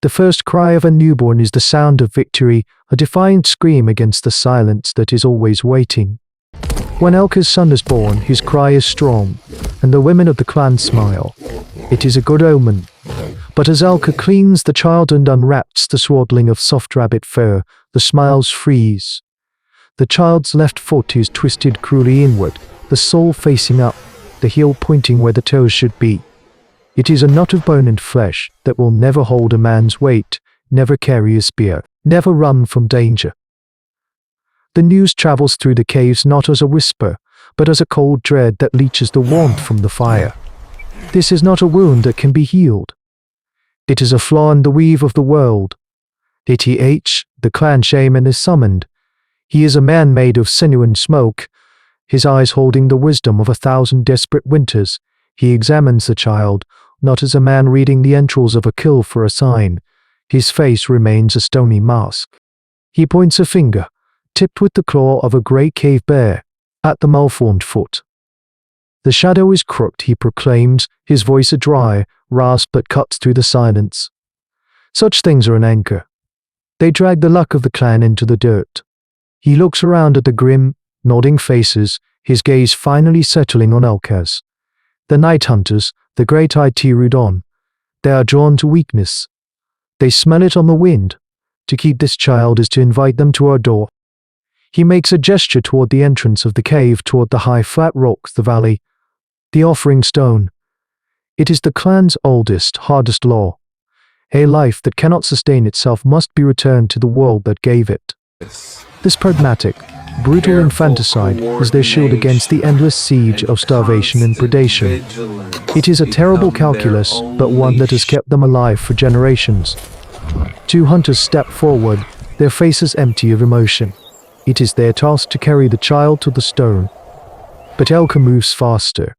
The first cry of a newborn is the sound of victory, a defiant scream against the silence that is always waiting. When Elka's son is born, his cry is strong, and the women of the clan smile. It is a good omen. But as Elka cleans the child and unwraps the swaddling of soft rabbit fur, the smiles freeze. The child's left foot is twisted cruelly inward, the sole facing up, the heel pointing where the toes should be. It is a knot of bone and flesh that will never hold a man's weight, never carry a spear, never run from danger. The news travels through the caves not as a whisper, but as a cold dread that leaches the warmth from the fire. This is not a wound that can be healed. It is a flaw in the weave of the world. Ith, the clan shaman, is summoned. He is a man made of sinew and smoke, his eyes holding the wisdom of 1,000 desperate winters. He examines the child, not as a man reading the entrails of a kill for a sign. His face remains a stony mask. He points a finger, tipped with the claw of a great cave bear, at the malformed foot. The shadow is crooked, he proclaims, his voice a dry rasp that cuts through the silence. Such things are an anchor. They drag the luck of the clan into the dirt. He looks around at the grim, nodding faces, his gaze finally settling on Elkaz. The night hunters, the great Rudon, they are drawn to weakness. They smell it on the wind. To keep this child is to invite them to our door. He makes a gesture toward the entrance of the cave, toward the high flat rocks, the valley, the offering stone. It is the clan's oldest, hardest law. A life that cannot sustain itself must be returned to the world that gave it. This pragmatic, brutal infanticide is their shield against the endless siege of starvation and predation. It is a terrible calculus, but one that has kept them alive for generations. Two hunters step forward, their faces empty of emotion. It is their task to carry the child to the stone. But Elka moves faster.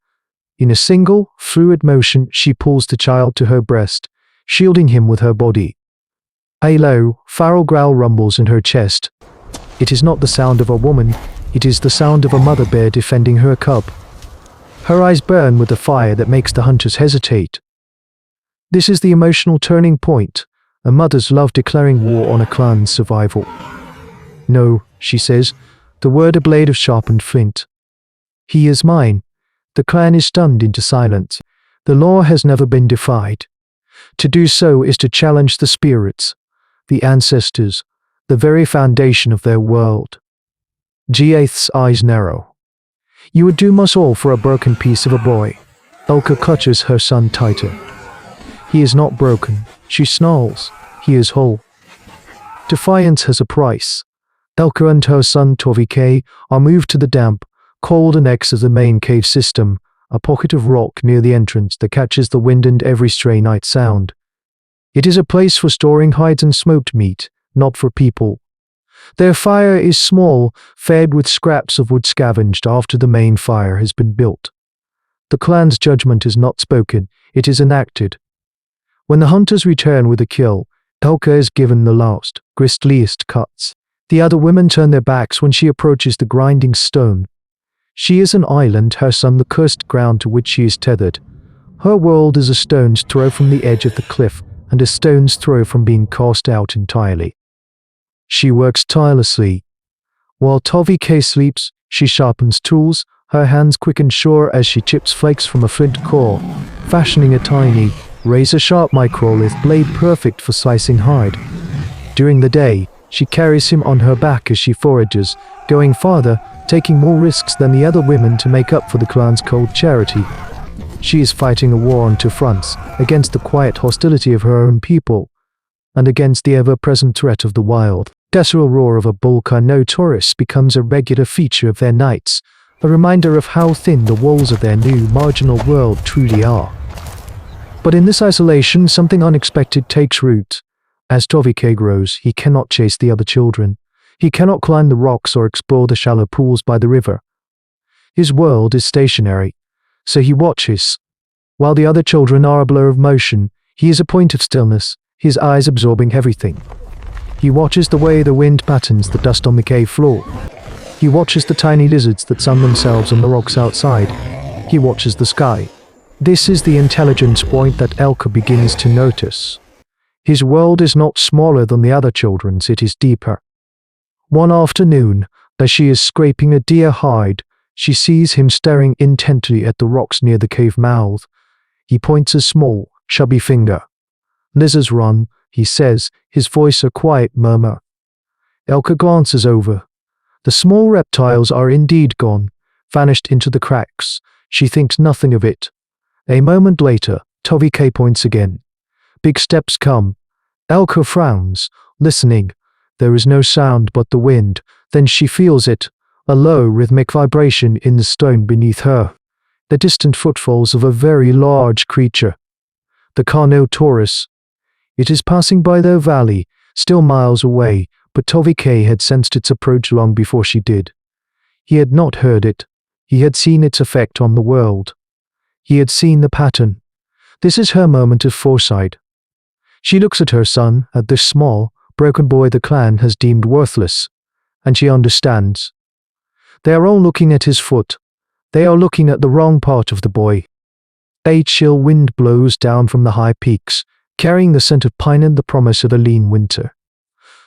In a single, fluid motion, she pulls the child to her breast, shielding him with her body. A low, feral growl rumbles in her chest. It is not the sound of a woman, it is the sound of a mother bear defending her cub. Her eyes burn with a fire that makes the hunters hesitate. This is the emotional turning point, a mother's love declaring war on a clan's survival. No, she says, the word a blade of sharpened flint. He is mine. The clan is stunned into silence. The law has never been defied. To do so is to challenge the spirits, the ancestors, the very foundation of their world. Giath's eyes narrow. You would doom us all for a broken piece of a boy. Elka clutches her son tighter. He is not broken, she snarls. He is whole. Defiance has a price. Elka and her son Tovike are moved to the damp, cold annex of the main cave system, a pocket of rock near the entrance that catches the wind and every stray night sound. It is a place for storing hides and smoked meat, not for people. Their fire is small, fed with scraps of wood scavenged after the main fire has been built. The clan's judgment is not spoken, it is enacted. When the hunters return with a kill, Elka is given the last, gristliest cuts. The other women turn their backs when she approaches the grinding stone. She is an island, her son the cursed ground to which she is tethered. Her world is a stone's throw from the edge of the cliff, and a stone's throw from being cast out entirely. She works tirelessly. While Tovike sleeps, she sharpens tools, her hands quick and sure as she chips flakes from a flint core, fashioning a tiny, razor-sharp microlith blade perfect for slicing hide. During the day, she carries him on her back as she forages, going farther, taking more risks than the other women to make up for the clan's cold charity. She is fighting a war on two fronts, against the quiet hostility of her own people, and against the ever-present threat of the wild. Guttural roar of a Bulka no Taurus becomes a regular feature of their nights, a reminder of how thin the walls of their new marginal world truly are. But in this isolation, something unexpected takes root. As Tovike grows, he cannot chase the other children. He cannot climb the rocks or explore the shallow pools by the river. His world is stationary, so he watches. While the other children are a blur of motion, he is a point of stillness, his eyes absorbing everything. He watches the way the wind patterns the dust on the cave floor. He watches the tiny lizards that sun themselves on the rocks outside. He watches the sky. This is the intelligence point that Elka begins to notice. His world is not smaller than the other children's, it is deeper. One afternoon, as she is scraping a deer hide, she sees him staring intently at the rocks near the cave mouth. He points a small, chubby finger. "Lizards run," he says, his voice a quiet murmur. Elka glances over. The small reptiles are indeed gone, vanished into the cracks. She thinks nothing of it. A moment later, Tovike points again. Big steps come. Elka frowns, listening. There is no sound but the wind. Then she feels it, a low rhythmic vibration in the stone beneath her. The distant footfalls of a very large creature. The Carnotaurus. It is passing by their valley, still miles away, but Tovike had sensed its approach long before she did. He had not heard it. He had seen its effect on the world. He had seen the pattern. This is her moment of foresight. She looks at her son, at this small, broken boy the clan has deemed worthless, and she understands. They are all looking at his foot. They are looking at the wrong part of the boy. A chill wind blows down from the high peaks, carrying the scent of pine and the promise of a lean winter.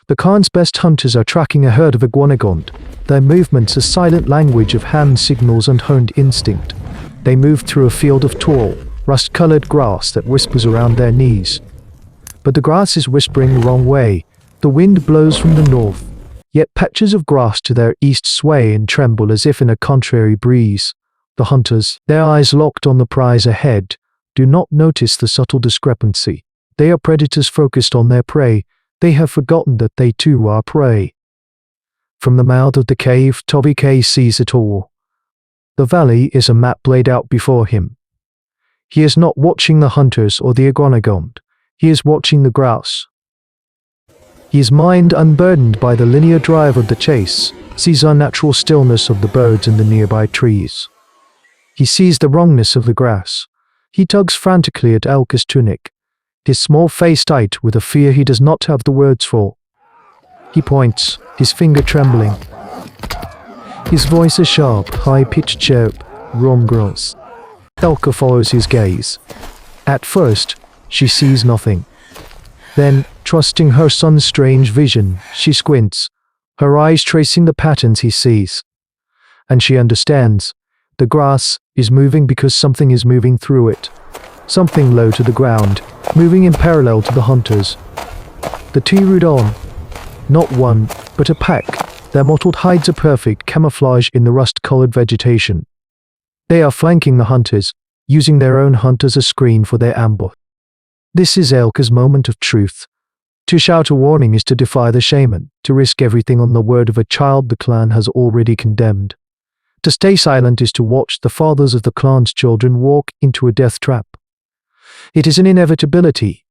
The Khan's best hunters are tracking a herd of iguanodont, their movements a silent language of hand signals and honed instinct. They move through a field of tall, rust-colored grass that whispers around their knees. But the grass is whispering the wrong way. The wind blows from the north, yet patches of grass to their east sway and tremble as if in a contrary breeze. The hunters, their eyes locked on the prize ahead, do not notice the subtle discrepancy. They are predators focused on their prey. They have forgotten that they too are prey. From the mouth of the cave, Tovike sees it all. The valley is a map laid out before him. He is not watching the hunters or the iguanodont. He is watching the grouse. His mind, unburdened by the linear drive of the chase, sees unnatural stillness of the birds in the nearby trees. He sees the wrongness of the grass. He tugs frantically at Elka's tunic, his small face tight with a fear he does not have the words for. He points, his finger trembling. His voice a sharp, high-pitched chirp, "Wrong grass." Elka follows his gaze. At first, she sees nothing. Then, trusting her son's strange vision, she squints, her eyes tracing the patterns he sees. And she understands. The grass is moving because something is moving through it. Something low to the ground, moving in parallel to the hunters. The two root on. Not one, but a pack. Their mottled hides are perfect camouflage in the rust-colored vegetation. They are flanking the hunters, using their own hunt as a screen for their ambush. This is Elka's moment of truth. To shout a warning is to defy the shaman, to risk everything on the word of a child the clan has already condemned. To stay silent is to watch the fathers of the clan's children walk into a death trap. It is an inevitability.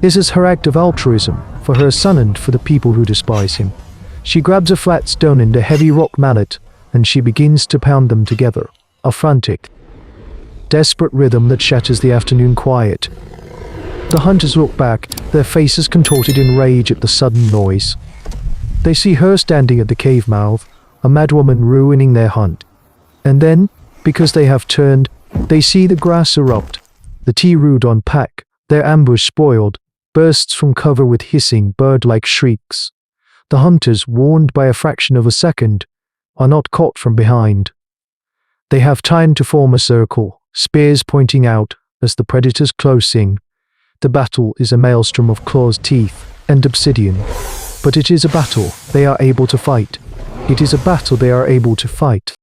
This is her act of altruism, for her son and for the people who despise him. She grabs a flat stone and a heavy rock mallet, and she begins to pound them together, a frantic, desperate rhythm that shatters the afternoon quiet. The hunters look back, their faces contorted in rage at the sudden noise. They see her standing at the cave mouth, a madwoman ruining their hunt. And then, because they have turned, they see the grass erupt. The T-Rudon pack, their ambush spoiled, bursts from cover with hissing, bird-like shrieks. The hunters, warned by a fraction of a second, are not caught from behind. They have time to form a circle, spears pointing out as the predators close in. The battle is a maelstrom of claws, teeth, and obsidian. But it is a battle they are able to fight. It is a battle they are able to fight.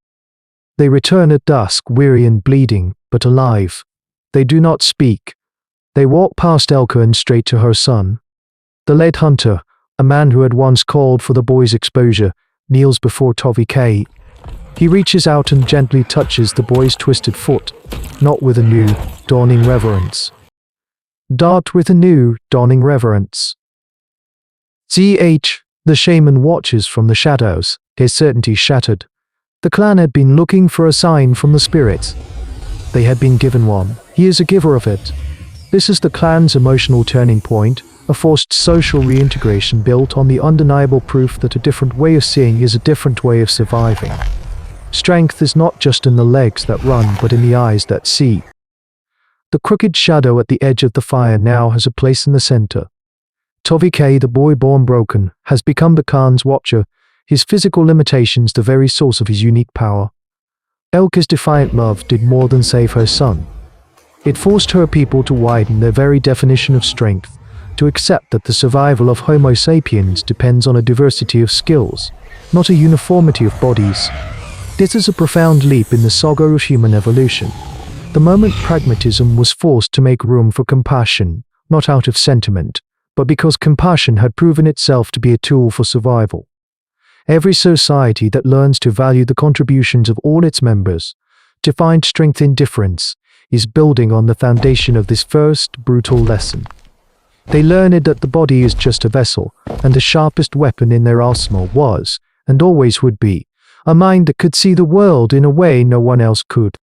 They return at dusk, weary and bleeding, but alive. They do not speak. They walk past Elka and straight to her son. The lead hunter, a man who had once called for the boy's exposure, kneels before Tovike. He reaches out and gently touches the boy's twisted foot, not with a new, dawning reverence. Not with a new, dawning reverence. The shaman watches from the shadows, his certainty shattered. The clan had been looking for a sign from the spirits. They had been given one. He is a giver of it. This is the clan's emotional turning point, a forced social reintegration built on the undeniable proof that a different way of seeing is a different way of surviving. Strength is not just in the legs that run, but in the eyes that see. The crooked shadow at the edge of the fire now has a place in the center. Tovike, the boy born broken, has become the Khan's watcher, his physical limitations the very source of his unique power. Elke's defiant love did more than save her son. It forced her people to widen their very definition of strength, to accept that the survival of Homo sapiens depends on a diversity of skills, not a uniformity of bodies. This is a profound leap in the saga of human evolution. The moment pragmatism was forced to make room for compassion, not out of sentiment, but because compassion had proven itself to be a tool for survival. Every society that learns to value the contributions of all its members, to find strength in difference, is building on the foundation of this first brutal lesson. They learned that the body is just a vessel, and the sharpest weapon in their arsenal was, and always would be, a mind that could see the world in a way no one else could.